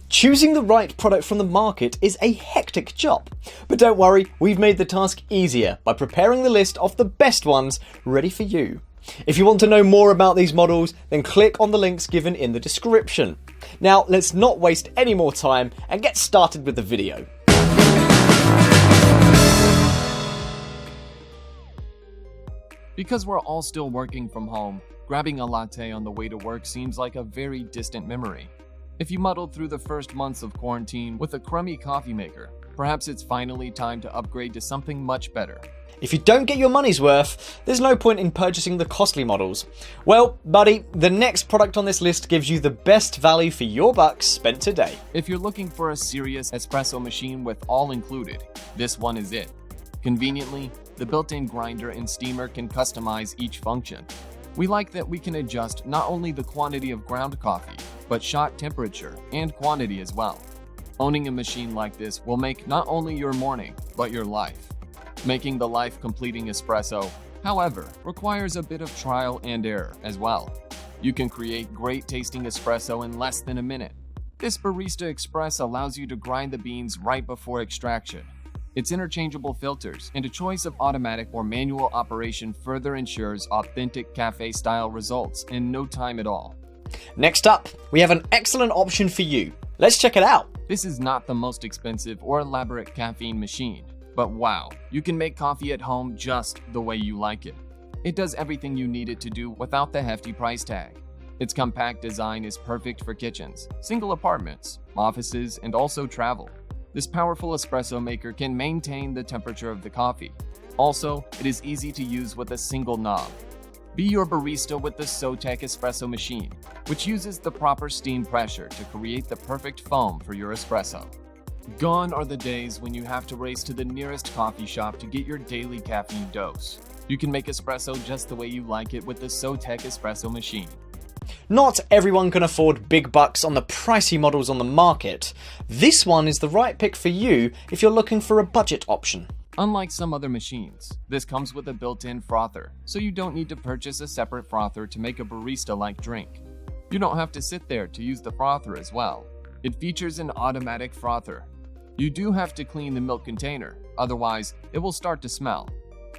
Choosing the right product from the market is a hectic job, but don't worry, we've made the task easier by preparing the list of the best ones ready for you. If you want to know more about these models, then click on the links given in the description. Now, let's not waste any more time and get started with the video. Because we're all still working from home, grabbing a latte on the way to work seems like a very distant memory. If you muddled through the first months of quarantine with a crummy coffee maker, perhaps it's finally time to upgrade to something much better. If you don't get your money's worth, there's no point in purchasing the costly models. Well, buddy, the next product on this list gives you the best value for your bucks spent today. If you're looking for a serious espresso machine with all included, this one is it. Conveniently, the built-in grinder and steamer can customize each function. We like that we can adjust not only the quantity of ground coffee, but shot temperature and quantity as well. Owning a machine like this will make not only your morning, but your life. Making the life-completing espresso, however, requires a bit of trial and error as well. You can create great-tasting espresso in less than a minute. This Barista Express allows you to grind the beans right before extraction. Its interchangeable filters and a choice of automatic or manual operation further ensures authentic cafe-style results in no time at all. Next up, we have an excellent option for you. Let's check it out. This is not the most expensive or elaborate caffeine machine, but wow, you can make coffee at home just the way you like it. It does everything you need it to do without the hefty price tag. Its compact design is perfect for kitchens, single apartments, offices, and also travel. This powerful espresso maker can maintain the temperature of the coffee. Also, it is easy to use with a single knob. Be your barista with the SoTech espresso machine, which uses the proper steam pressure to create the perfect foam for your espresso. Gone are the days when you have to race to the nearest coffee shop to get your daily caffeine dose. You can make espresso just the way you like it with the SoTech espresso machine. Not everyone can afford big bucks on the pricey models on the market. This one is the right pick for you if you're looking for a budget option. Unlike some other machines, this comes with a built-in frother, so you don't need to purchase a separate frother to make a barista-like drink. You don't have to sit there to use the frother as well. It features an automatic frother. You do have to clean the milk container, otherwise it will start to smell.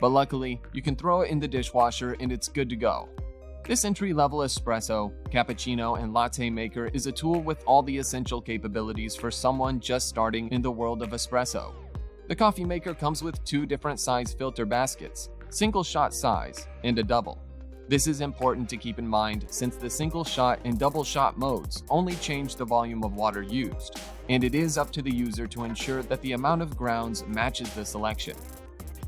But luckily, you can throw it in the dishwasher and it's good to go. This entry-level espresso, cappuccino, and latte maker is a tool with all the essential capabilities for someone just starting in the world of espresso. The coffee maker comes with two different size filter baskets, single shot size, and a double. This is important to keep in mind since the single shot and double shot modes only change the volume of water used, and it is up to the user to ensure that the amount of grounds matches the selection.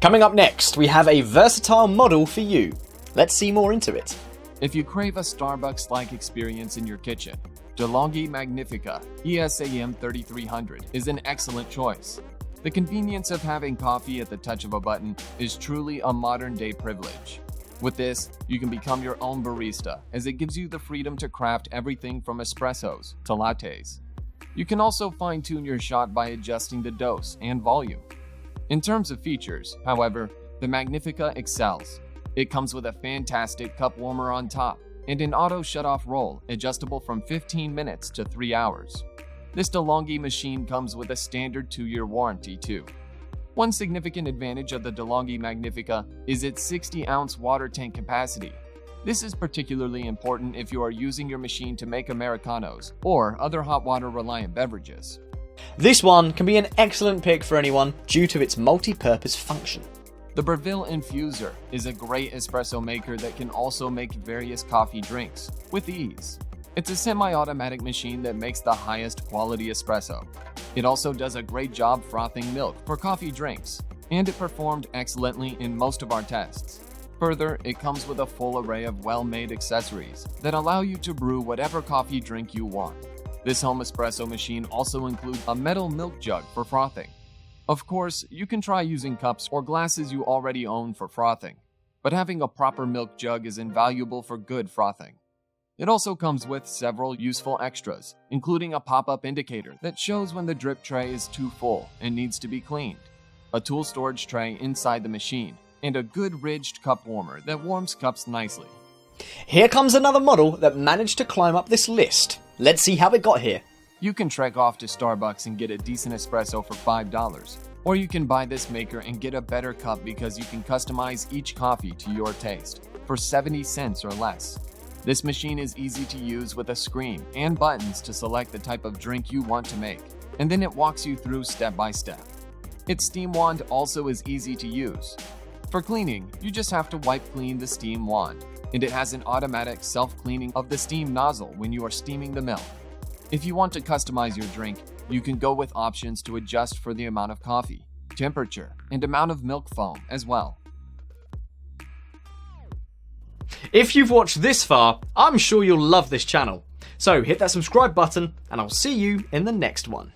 Coming up next, we have a versatile model for you. Let's see more into it. If you crave a Starbucks-like experience in your kitchen, DeLonghi Magnifica ESAM 3300 is an excellent choice. The convenience of having coffee at the touch of a button is truly a modern-day privilege. With this, you can become your own barista, as it gives you the freedom to craft everything from espressos to lattes. You can also fine-tune your shot by adjusting the dose and volume. In terms of features, however, the Magnifica excels. It comes with a fantastic cup warmer on top and an auto shut-off roll adjustable from 15 minutes to 3 hours. This DeLonghi machine comes with a standard 2-year warranty too. One significant advantage of the DeLonghi Magnifica is its 60-ounce water tank capacity. This is particularly important if you are using your machine to make Americanos or other hot water-reliant beverages. This one can be an excellent pick for anyone due to its multi-purpose function. The Breville Infuser is a great espresso maker that can also make various coffee drinks with ease. It's a semi-automatic machine that makes the highest quality espresso. It also does a great job frothing milk for coffee drinks, and it performed excellently in most of our tests. Further, it comes with a full array of well-made accessories that allow you to brew whatever coffee drink you want. This home espresso machine also includes a metal milk jug for frothing. Of course, you can try using cups or glasses you already own for frothing, but having a proper milk jug is invaluable for good frothing. It also comes with several useful extras, including a pop-up indicator that shows when the drip tray is too full and needs to be cleaned, a tool storage tray inside the machine, and a good ridged cup warmer that warms cups nicely. Here comes another model that managed to climb up this list. Let's see how it got here. You can trek off to Starbucks and get a decent espresso for $5. Or you can buy this maker and get a better cup because you can customize each coffee to your taste for 70 cents or less. This machine is easy to use with a screen and buttons to select the type of drink you want to make, and then it walks you through step by step. Its steam wand also is easy to use. For cleaning, you just have to wipe clean the steam wand, and it has an automatic self-cleaning of the steam nozzle when you are steaming the milk. If you want to customize your drink, you can go with options to adjust for the amount of coffee, temperature, and amount of milk foam as well. If you've watched this far, I'm sure you'll love this channel. So hit that subscribe button and I'll see you in the next one.